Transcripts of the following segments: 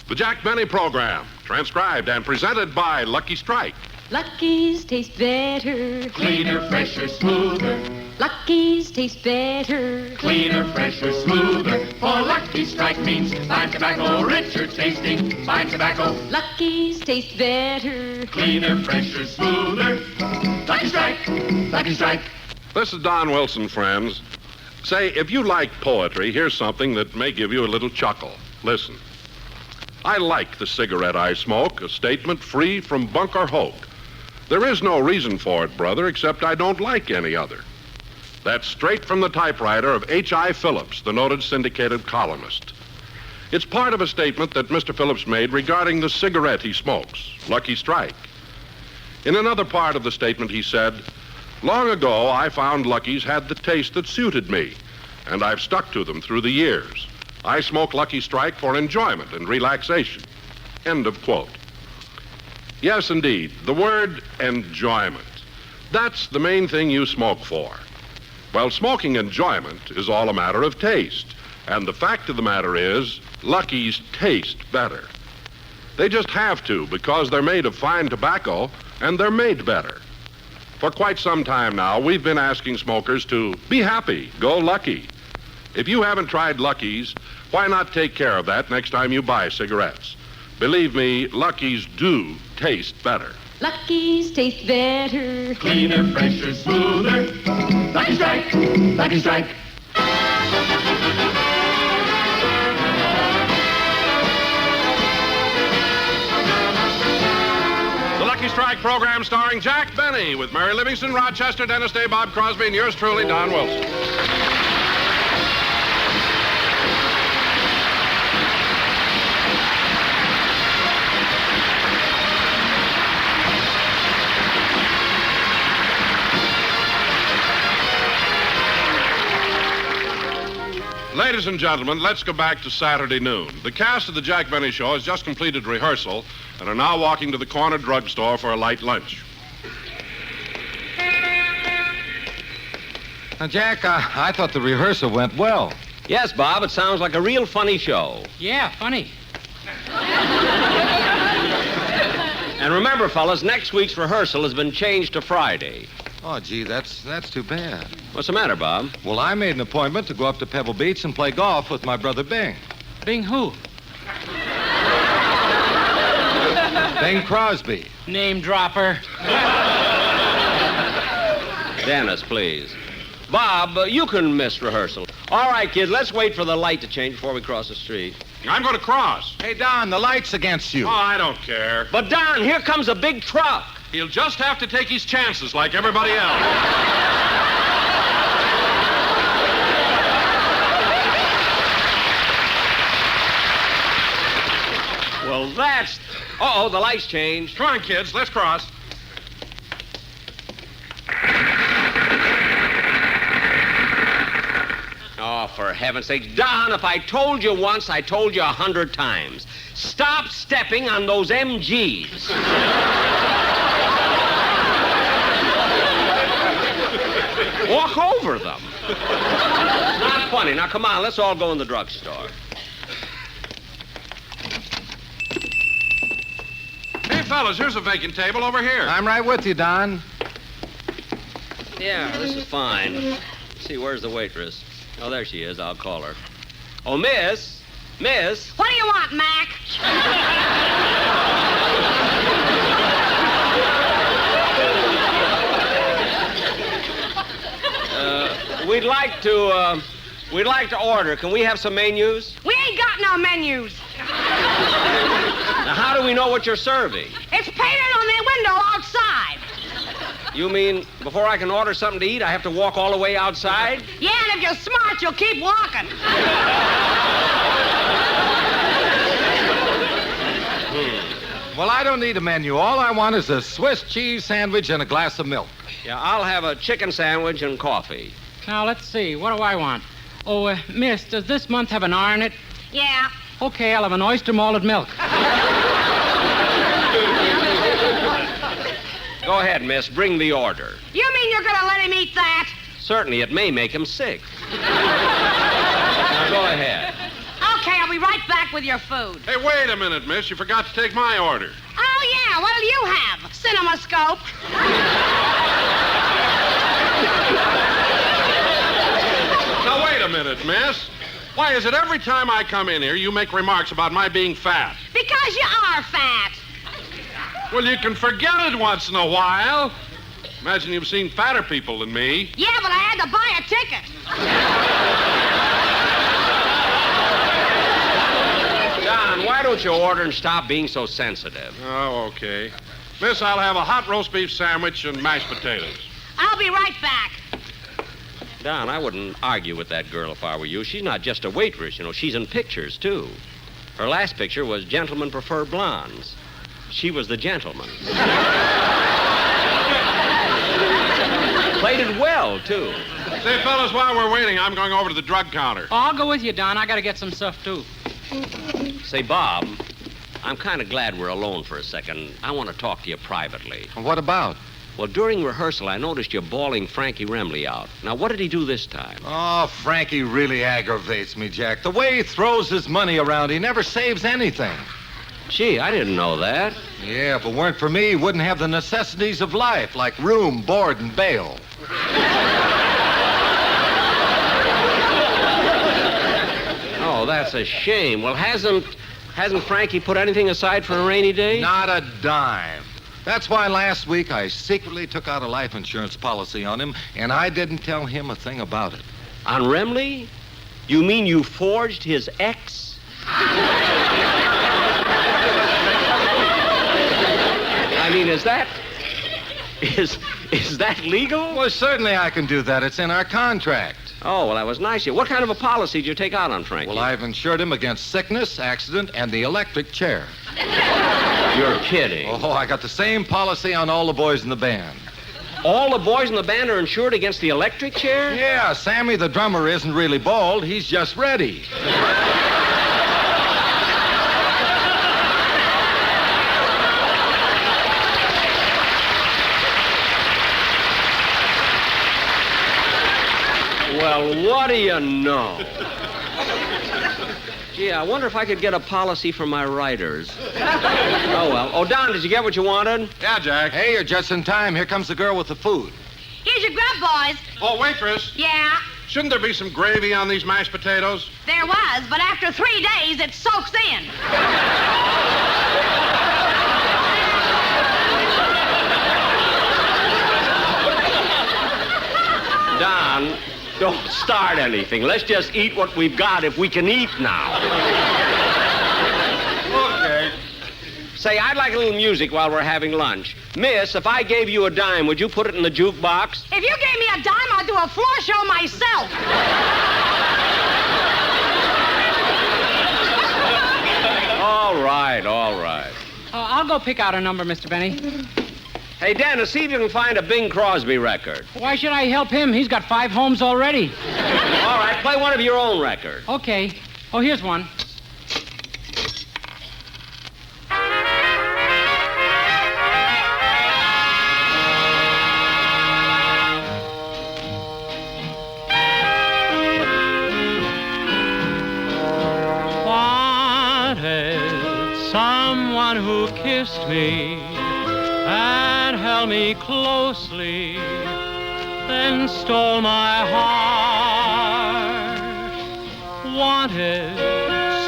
The Jack Benny Program, transcribed and presented by Lucky Strike. Lucky's taste better. Cleaner, fresher, smoother. Lucky's taste better. Cleaner, fresher, smoother. For Lucky Strike means fine tobacco, richer tasting, fine tobacco. Lucky's taste better. Cleaner, fresher, smoother. Lucky Strike, Lucky Strike. This is Don Wilson, friends. Say, if you like poetry, here's something that may give you a little chuckle. Listen. I like the cigarette I smoke, a statement free from bunk or hoke. There is no reason for it, brother, except I don't like any other. That's straight from the typewriter of H.I. Phillips, the noted syndicated columnist. It's part of a statement that Mr. Phillips made regarding the cigarette he smokes, Lucky Strike. In another part of the statement, he said, "Long ago, I found Lucky's had the taste that suited me, and I've stuck to them through the years. I smoke Lucky Strike for enjoyment and relaxation." End of quote. Yes, indeed, the word enjoyment. That's the main thing you smoke for. Well, smoking enjoyment is all a matter of taste. And the fact of the matter is, Lucky's taste better. They just have to because they're made of fine tobacco and they're made better. For quite some time now, we've been asking smokers to be happy, go Lucky. If you haven't tried Lucky's, why not take care of that next time you buy cigarettes? Believe me, Lucky's do taste better. Lucky's taste better. Cleaner, fresher, smoother. Lucky Strike, Lucky Strike. The Lucky Strike program starring Jack Benny with Mary Livingstone, Rochester, Dennis Day, Bob Crosby, and yours truly, Don Wilson. Ladies and gentlemen, let's go back to Saturday noon. The cast of the Jack Benny Show has just completed rehearsal and are now walking to the corner drugstore for a light lunch. Now, Jack, I thought the rehearsal went well. Yes, Bob, it sounds like a real funny show. Yeah, funny. And remember, fellas, next week's rehearsal has been changed to Friday. Oh, gee, that's too bad. What's the matter, Bob? Well, I made an appointment to go up to Pebble Beach and play golf with my brother Bing. Bing who? Bing Crosby. Name dropper. Dennis, please. Bob, you can miss rehearsal. All right, kids, let's wait for the light to change before we cross the street. I'm going to cross. Hey, Don, the light's against you. Oh, I don't care. But, Don, here comes a big truck. He'll just have to take his chances like everybody else. Well, that's... Uh-oh, the light's changed. Come on, kids, let's cross. Oh, for heaven's sake. Don, if I told you once, I told you 100 times. Stop stepping on those MGs. Walk over them. Not funny. Now, come on, let's all go in the drugstore. Hey, fellas, here's a vacant table over here. I'm right with you, Don. Yeah, this is fine. Let's see, where's the waitress? Oh, there she is. I'll call her. Oh, Miss. Miss. What do you want, Mac? We'd like to order. Can we have some menus? We ain't got no menus. Now, how do we know what you're serving? It's painted on the window outside. You mean before I can order something to eat, I have to walk all the way outside? Yeah, and if you're smart, you'll keep walking. Well, I don't need a menu. All I want is a Swiss cheese sandwich and a glass of milk. Yeah, I'll have a chicken sandwich and coffee. Now, let's see. What do I want? Oh, miss, does this month have an R in it? Yeah. Okay, I'll have an oyster malted milk. Go ahead, miss. Bring the order. You mean you're gonna let him eat that? Certainly, it may make him sick. Now, go ahead. Okay, I'll be be right back with your food. Hey, wait a minute, miss. You forgot to take my order. Oh, yeah. What'll you have? CinemaScope? Now, wait a minute, miss. Why is it every time I come in here, you make remarks about my being fat? Because you are fat. Well, you can forget it once in a while. Imagine you've seen fatter people than me. Yeah, but I had to buy a ticket. Don, why don't you order and stop being so sensitive? Oh, okay. Miss, I'll have a hot roast beef sandwich and mashed potatoes. I'll be right back. Don, I wouldn't argue with that girl if I were you. She's not just a waitress, she's in pictures, too. Her last picture was Gentlemen Prefer Blondes. She was the gentleman. Played it well, too. Say, fellas, while we're waiting, I'm going over to the drug counter. Oh, I'll go with you, Don. I gotta get some stuff, too. Say, Bob, I'm kind of glad we're alone for a second. I want to talk to you privately. What about? Well, during rehearsal, I noticed you bawling Frankie Remley out. Now, what did he do this time? Oh, Frankie really aggravates me, Jack. The way he throws his money around, he never saves anything. Gee, I didn't know that. Yeah, if it weren't for me, he wouldn't have the necessities of life, like room, board, and bail. Oh, that's a shame. Well, hasn't Frankie put anything aside for a rainy day? Not a dime. That's why last week I secretly took out a life insurance policy on him, and I didn't tell him a thing about it. On Remley? You mean you forged his ex? I mean, is that legal? Well, certainly I can do that. It's in our contract. Oh, well, that was nice of you. What kind of a policy did you take out on Frankie? Well, I've insured him against sickness, accident, and the electric chair. You're kidding. Oh, I got the same policy on all the boys in the band. All the boys in the band are insured against the electric chair? Yeah, Sammy, the drummer, isn't really bald. He's just ready. Well, what do you know? Gee, I wonder if I could get a policy for my writers. Oh, well. Oh, Don, did you get what you wanted? Yeah, Jack. Hey, you're just in time. Here comes the girl with the food. Here's your grub, boys. Oh, waitress. Yeah, Shouldn't there be some gravy on these mashed potatoes? there was, but after 3 days, it soaks in. Don, don't start anything. Let's just eat what we've got if we can eat now. Okay. Say, I'd like a little music while we're having lunch. Miss, if I gave you a dime, would you put it in the jukebox? If you gave me a dime, I'd do a floor show myself. All right, all right. I'll go pick out a number, Mr. Benny. Hey, Dennis, see if you can find a Bing Crosby record. Why should I help him? He's got 5 homes already. All right, play one of your own records. Okay. Oh, here's one. Someone who kissed me and held me closely, then stole my heart. Wanted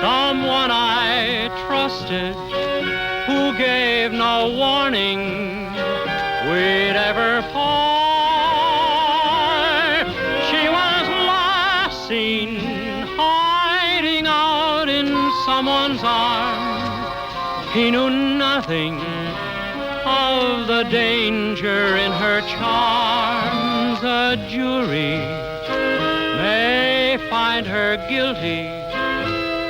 someone I trusted, who gave no warning we'd ever part. She was last seen hiding out in someone's arms. He knew nothing of the danger in her charms. A jury may find her guilty,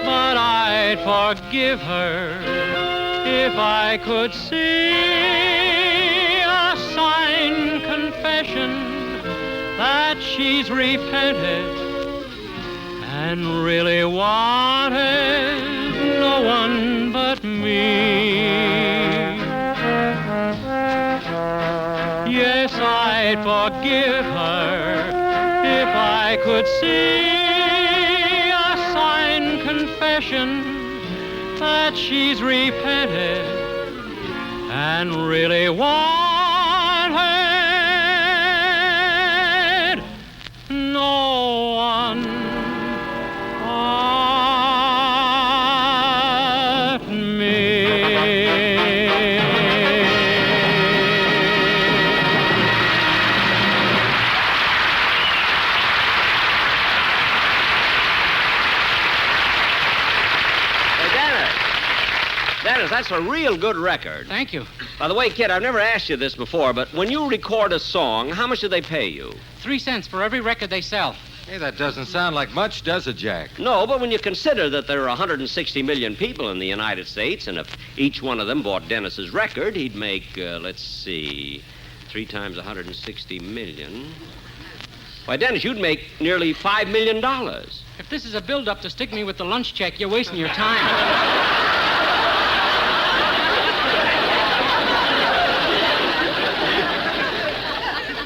but I'd forgive her if I could see a signed confession that she's repented and really wanted no one but me. Yes, I'd forgive her if I could see a signed confession confession that she's repented and really wanted no one but me. Dennis, that's a real good record. Thank you. By the way, kid, I've never asked you this before, but when you record a song, how much do they pay you? 3 cents for every record they sell. Hey, that doesn't sound like much, does it, Jack? No, but when you consider that there are 160 million people in the United States, and if each one of them bought Dennis's record, he'd make, let's see, 3 times 160 million. Why, Dennis, you'd make nearly $5 million. If this is a build-up to stick me with the lunch check, you're wasting your time.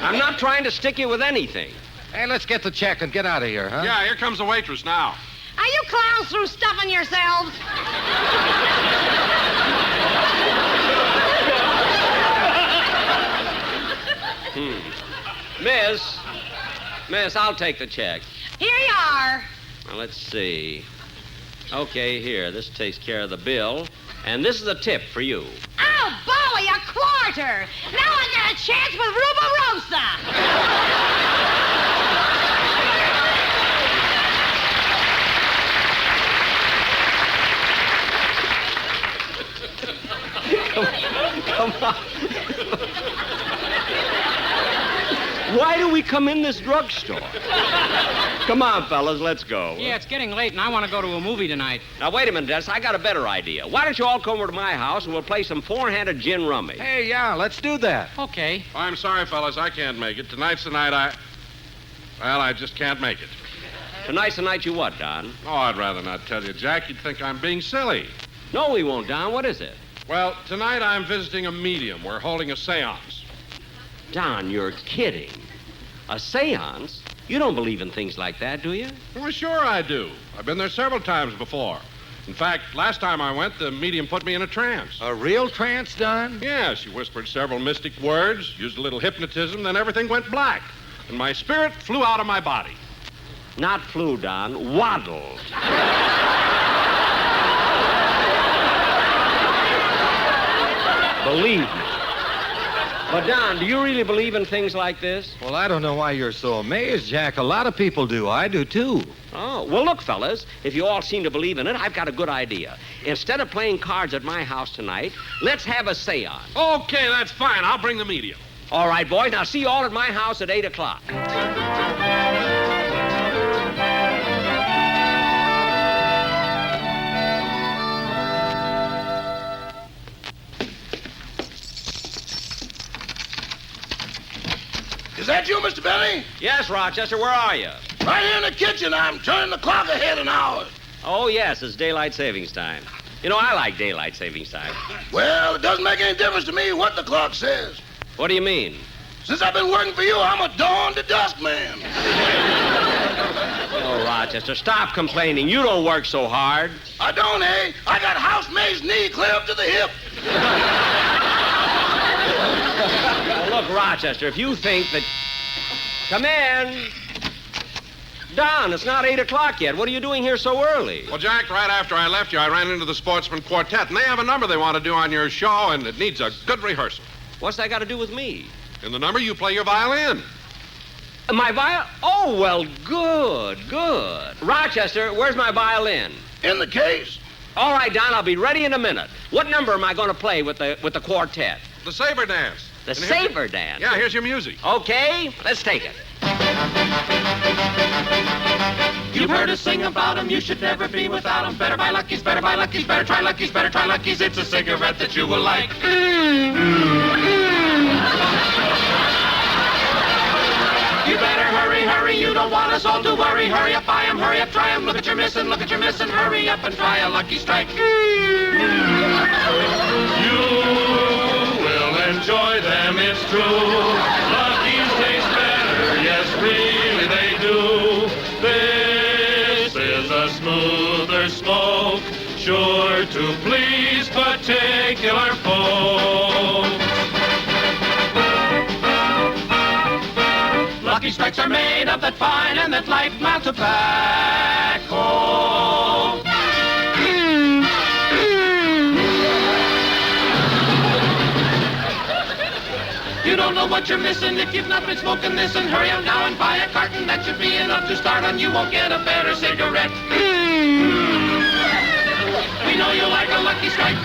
I'm not trying to stick you with anything. Hey, let's get the check and get out of here, huh? Yeah, here comes the waitress now. Are you clowns through stuffing yourselves? Miss, I'll take the check. Here you are. Now, let's see. Okay, here. This takes care of the bill. And this is a tip for you. Oh, Bowie, a quarter. Now I got a chance with Rubarosa. Come on. Why do we come in this drugstore? Come on, fellas, let's go. Yeah, it's getting late, and I want to go to a movie tonight. Now, wait a minute, Dennis. I got a better idea. Why don't you all come over to my house, and we'll play some four-handed gin rummy? Hey, yeah, let's do that. Okay. I'm sorry, fellas, I can't make it. Tonight's the night I just can't make it. Tonight's the night you what, Don? Oh, I'd rather not tell you, Jack. You'd think I'm being silly. No, we won't, Don. What is it? Well, tonight I'm visiting a medium. We're holding a seance. Don, you're kidding. A seance? You don't believe in things like that, do you? Well, sure I do. I've been there several times before. In fact, last time I went, the medium put me in a trance. A real trance, Don? Yeah, she whispered several mystic words, used a little hypnotism, then everything went black. And my spirit flew out of my body. Not flew, Don. Waddled. Believe me. But, Don, do you really believe in things like this? Well, I don't know why you're so amazed, Jack. A lot of people do. I do, too. Oh, well, look, fellas, if you all seem to believe in it, I've got a good idea. Instead of playing cards at my house tonight, let's have a seance. Okay, that's fine. I'll bring the medium. All right, boys. Now, see you all at my house at 8 o'clock. Is that you, Mr. Benny? Yes, Rochester, where are you? Right here in the kitchen. I'm turning the clock ahead an hour. Oh, yes, it's daylight savings time. You know, I like daylight savings time. Well, it doesn't make any difference to me what the clock says. What do you mean? Since I've been working for you, I'm a dawn to dusk man. Oh, Rochester, stop complaining. You don't work so hard. I don't, eh? I got housemaid's knee clear up to the hip. Well, look, Rochester, if you think that... Come in. Don, it's not 8 o'clock yet. What are you doing here so early? Well, Jack, right after I left you, I ran into the Sportsman Quartet, and they have a number they want to do on your show, and it needs a good rehearsal. What's that got to do with me? In the number, you play your violin. My violin? Oh, well, good. Rochester, where's my violin? In the case. All right, Don, I'll be ready in a minute. What number am I going to play with the quartet? The Saber Dance. The Saber Dance? Yeah, here's your music. Okay, let's take it. You've heard us sing about 'em, you should never be without 'em. Better buy Lucky's, better buy Lucky's, better try Lucky's, better try Lucky's. It's a cigarette that you will like. You better hurry, you don't want us all to worry. Hurry up, buy 'em, hurry up, try 'em. Look at your missing, hurry up and try a Lucky Strike. You will enjoy them, it's true. Lucky's taste better, yes, really they do. This is a smoother smoke to please particular folks. Lucky Strikes are made of that fine and that light mild tobacco. You don't know what you're missing if you've not been smoking this, and hurry up now and buy a carton. That should be enough to start on. You won't get a better cigarette. We know you like a Lucky Strike.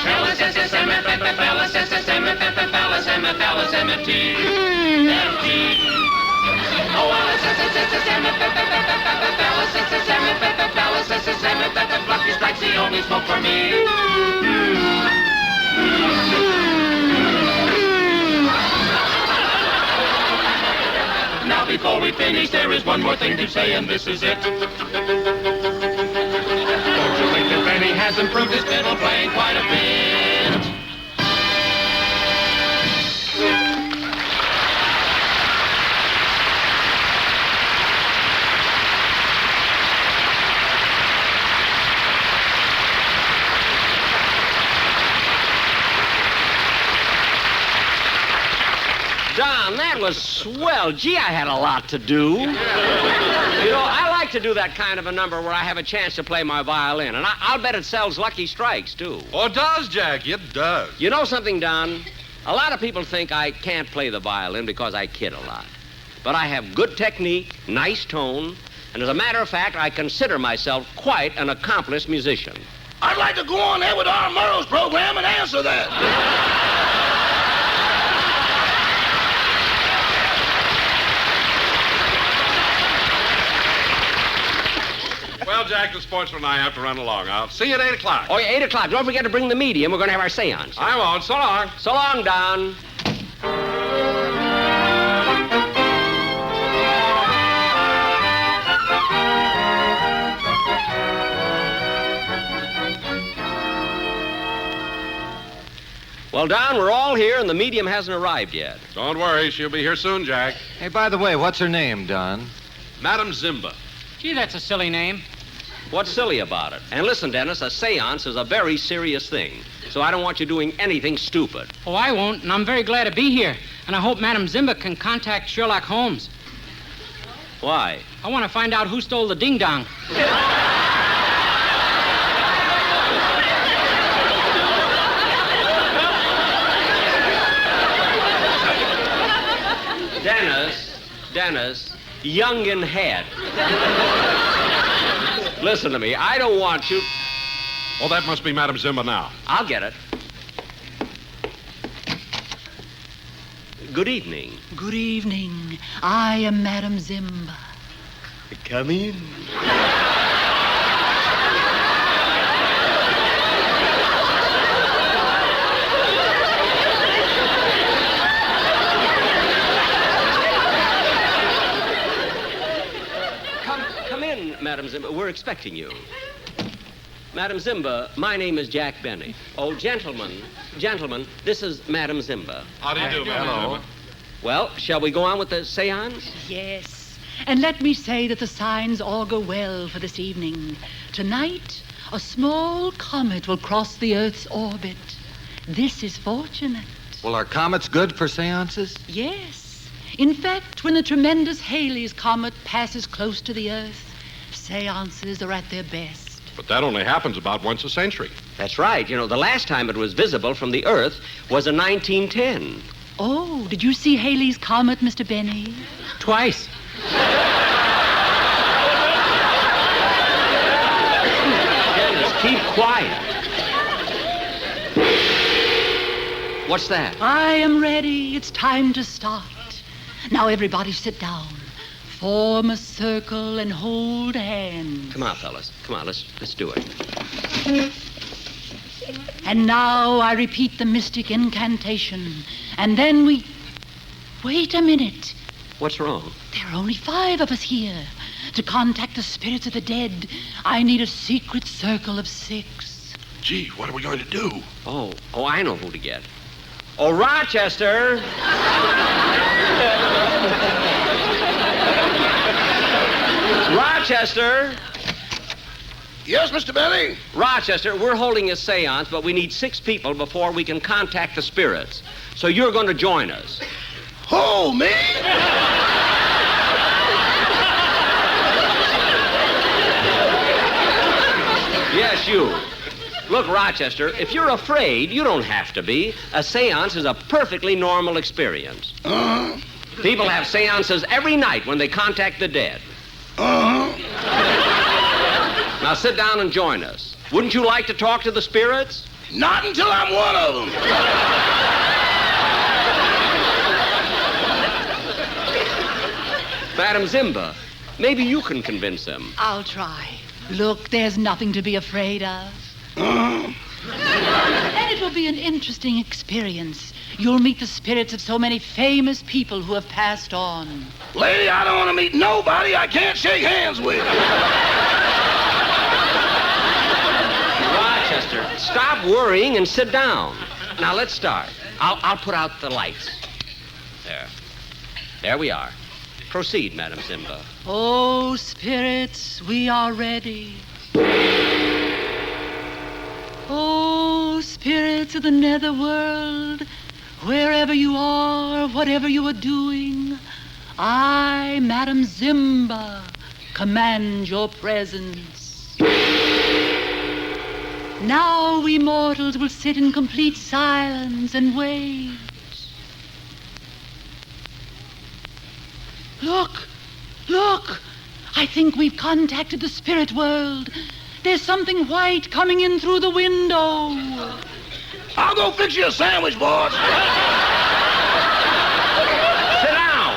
L-S-S-S-M-F-F-L-S-S-S-M-F-F-L-S-M-F-L-S-M-F-T. F-T. Oh, L-S-S-S-M-F-F-L-S-S-S-M-F-F-L-S-S-S-M-F-F. Lucky Strike's the only smoke for me. Now before we finish, there is one more thing to say, and this is it. Don't you think that Benny has improved his fiddle playing quite a bit? Don, that was swell. Gee, I had a lot to do. You know, I like to do that kind of a number where I have a chance to play my violin, and I'll bet it sells Lucky Strikes, too. Oh, it does, Jackie, it does. You know something, Don? A lot of people think I can't play the violin because I kid a lot. But I have good technique, nice tone, and as a matter of fact, I consider myself quite an accomplished musician. I'd like to go on there with our Murrow's program and answer that. Well, Jack, the sportsman and I have to run along. I'll see you at 8 o'clock. Oh, yeah, 8 o'clock. Don't forget to bring the medium. We're going to have our seance. I won't. So long. So long, Don. Well, Don, we're all here, and the medium hasn't arrived yet. Don't worry. She'll be here soon, Jack. Hey, by the way, what's her name, Don? Madam Zimba. Gee, that's a silly name. What's silly about it? And listen, Dennis, a seance is a very serious thing, so I don't want you doing anything stupid. Oh, I won't, and I'm very glad to be here. And I hope Madam Zimba can contact Sherlock Holmes. Why? I want to find out who stole the ding-dong. Dennis, young in head. Listen to me, I don't want you... Oh, that must be Madam Zimba now. I'll get it. Good evening. Good evening. I am Madam Zimba. Come in. Come in, Madam Zimba. We're expecting you. Madam Zimba, my name is Jack Benny. Oh, gentlemen, this is Madam Zimba. How do you do, Madam Zimba? Well, shall we go on with the seance? Yes. And let me say that the signs augur well for this evening. Tonight, a small comet will cross the Earth's orbit. This is fortunate. Well, are comets good for seances? Yes. In fact, when the tremendous Halley's Comet passes close to the Earth, seances are at their best. But that only happens about once a century. That's right. You know, the last time it was visible from the Earth was in 1910. Oh, did you see Halley's Comet, Mr. Benny? Twice. Dennis, keep quiet. What's that? I am ready. It's time to start. Now, everybody sit down. Form a circle and hold hands. Come on, fellas. Come on, let's do it. And now I repeat the mystic incantation. And then we... Wait a minute. What's wrong? There are only 5 of us here. To contact the spirits of the dead, I need a secret circle of 6. Gee, what are we going to do? Oh, I know who to get. Oh, Rochester! Rochester! Yes, Mr. Benny? Rochester, we're holding a seance, but we need 6 people before we can contact the spirits. So you're going to join us. Who, me? Yes, you. Look, Rochester, if you're afraid, you don't have to be. A seance is a perfectly normal experience. People have seances every night when they contact the dead. Now sit down and join us. Wouldn't you like to talk to the spirits? Not until I'm one of them. Madam Zimba, maybe you can convince them. I'll try. Look, there's nothing to be afraid of. And it will be an interesting experience. You'll meet the spirits of so many famous people who have passed on. Lady, I don't want to meet nobody I can't shake hands with. Rochester, stop worrying and sit down. Now, let's start. I'll put out the lights. There we are. Proceed, Madam Zimba. Oh, spirits, we are ready. Oh, spirits of the netherworld, wherever you are, whatever you are doing, I, Madam Zimba, command your presence. Now we mortals will sit in complete silence and wait. Look! I think we've contacted the spirit world. There's something white coming in through the window. I'll go fix you a sandwich, boss. Sit down.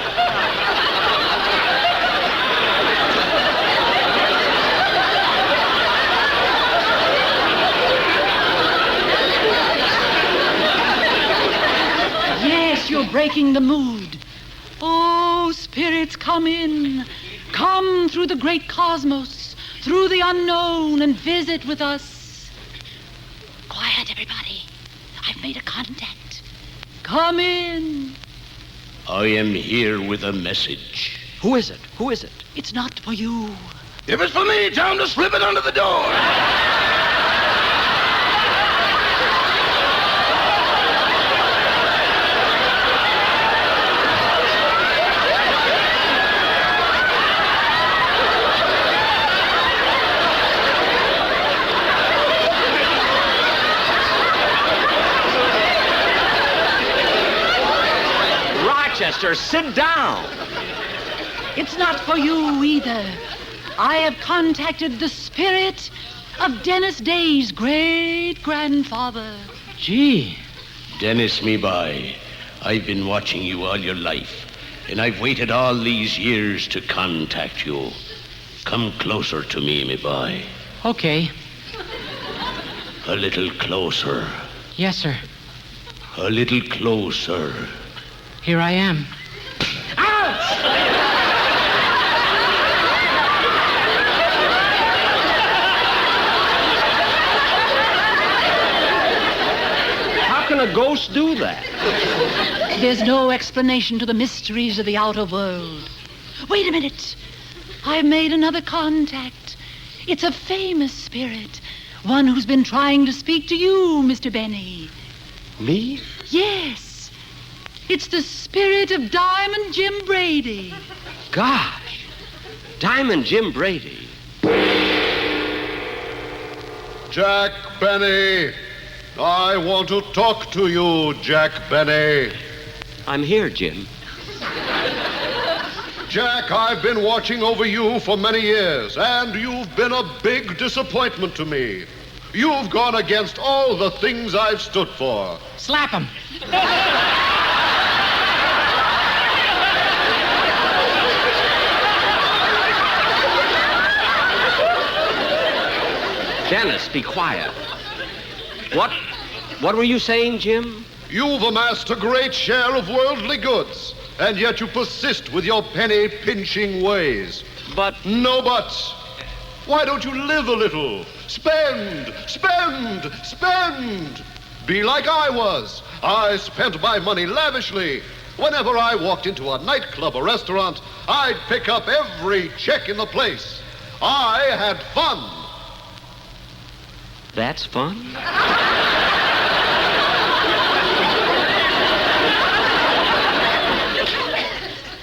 Yes, you're breaking the mood. Oh, spirits, come in. Come through the great cosmos, through the unknown, and visit with us. Quiet, everybody. I've made a contact. Come in. I am here with a message. Who is it? It's not for you. If it's for me, tell him to slip it under the door. Rochester, sit down. It's not for you either. I have contacted the spirit of Dennis Day's great-grandfather. Gee. Dennis, me boy, I've been watching you all your life, and I've waited all these years to contact you. Come closer to me, me boy. Okay. A little closer. Yes, sir. A little closer. Here I am. How can a ghost do that? There's no explanation to the mysteries of the outer world. Wait a minute. I've made another contact. It's a famous spirit. One who's been trying to speak to you, Mr. Benny. Me? Yes. It's the spirit of Diamond Jim Brady. Gosh. Diamond Jim Brady. Jack Benny. I want to talk to you, Jack Benny. I'm here, Jim. Jack, I've been watching over you for many years, and you've been a big disappointment to me. You've gone against all the things I've stood for. Slap him. Dennis, be quiet. What were you saying, Jim? You've amassed a great share of worldly goods, and yet you persist with your penny-pinching ways. But... No buts. Why don't you live a little? Spend, spend, spend. Be like I was. I spent my money lavishly. Whenever I walked into a nightclub or restaurant, I'd pick up every check in the place. I had fun. That's fun?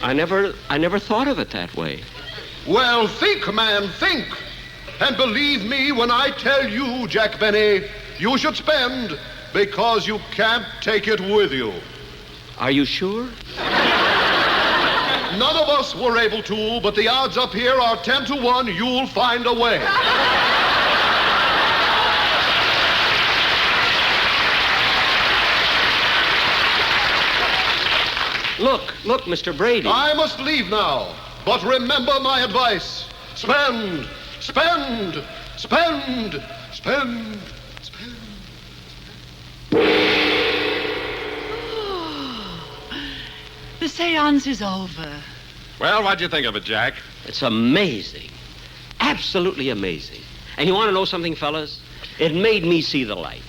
I never thought of it that way. Well, think, man, think. And believe me when I tell you, Jack Benny, you should spend because you can't take it with you. Are you sure? None of us were able to, but the odds up here are 10 to 1. You'll find a way. Look, Mr. Brady. I must leave now, but remember my advice. Spend, spend, spend, spend, spend. The seance is over. Well, what'd you think of it, Jack? It's amazing. Absolutely amazing. And you want to know something, fellas? It made me see the light.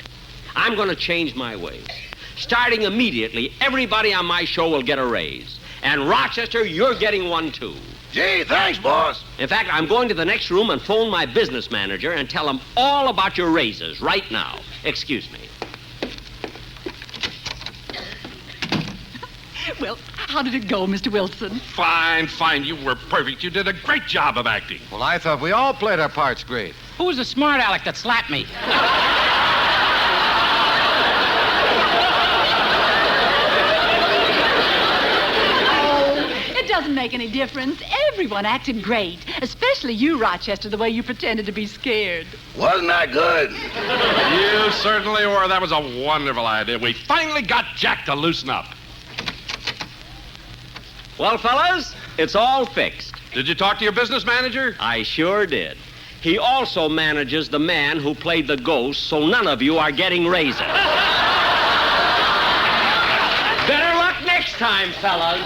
I'm going to change my ways. Starting immediately, everybody on my show will get a raise. And Rochester, you're getting one, too. Gee, thanks, boss. In fact, I'm going to the next room and phone my business manager and tell him all about your raises right now. Excuse me. Well, how did it go, Mr. Wilson? Fine. You were perfect. You did a great job of acting. Well, I thought we all played our parts great. Who was the smart aleck that slapped me? It doesn't make any difference. Everyone acted great, especially you, Rochester, the way you pretended to be scared. Wasn't that good? You certainly were. That was a wonderful idea. We finally got Jack to loosen up. Well, fellas, it's all fixed. Did you talk to your business manager? I sure did. He also manages the man who played the ghost, so none of you are getting raises. Better luck next time, fellas.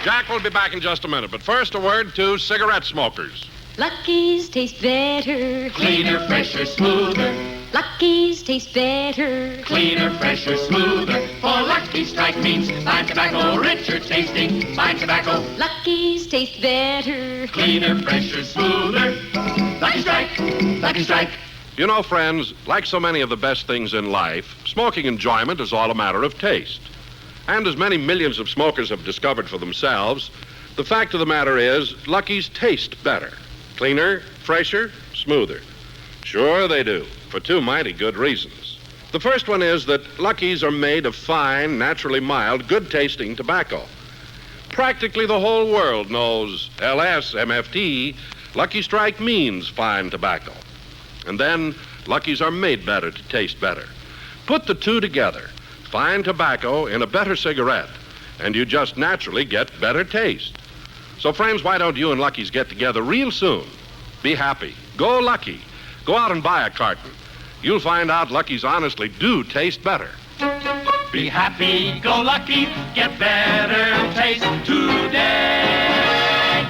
Jack will be back in just a minute, but first a word to cigarette smokers. Lucky's taste better. Cleaner, fresher, smoother. Lucky's taste better. Cleaner, fresher, smoother. For Lucky Strike means fine tobacco, richer tasting, fine tobacco. Lucky's taste better. Cleaner, fresher, smoother. Lucky Strike, Lucky Strike. You know, friends, like so many of the best things in life, smoking enjoyment is all a matter of taste. And as many millions of smokers have discovered for themselves, the fact of the matter is, Lucky's taste better. Cleaner, fresher, smoother. Sure they do, for two mighty good reasons. The first one is that Lucky's are made of fine, naturally mild, good-tasting tobacco. Practically the whole world knows LS, MFT, Lucky Strike means fine tobacco. And then, Lucky's are made better to taste better. Put the two together, fine tobacco in a better cigarette, and you just naturally get better taste. So, friends, why don't you and Lucky's get together real soon? Be happy. Go Lucky. Go out and buy a carton. You'll find out Lucky's honestly do taste better. Be happy, go lucky, get better taste today.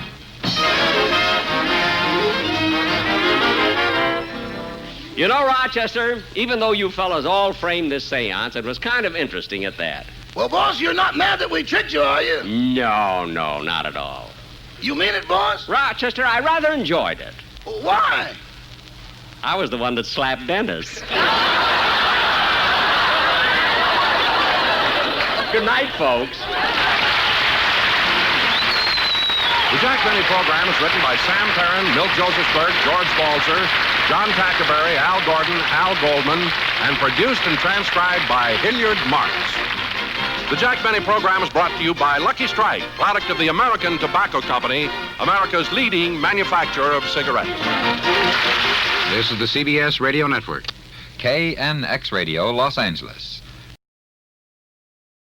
You know, Rochester, even though you fellas all framed this seance, it was kind of interesting at that. Well, boss, you're not mad that we tricked you, are you? No, not at all. You mean it, boss? Rochester, I rather enjoyed it. Why? I was the one that slapped Dennis. Good night, folks. The Jack Benny program is written by Sam Perrin, Milt Josephsberg, George Balzer, John Tackerberry, Al Gordon, Al Goldman, and produced and transcribed by Hilliard Marks. The Jack Benny program is brought to you by Lucky Strike, product of the American Tobacco Company, America's leading manufacturer of cigarettes. This is the CBS Radio Network. KNX Radio, Los Angeles.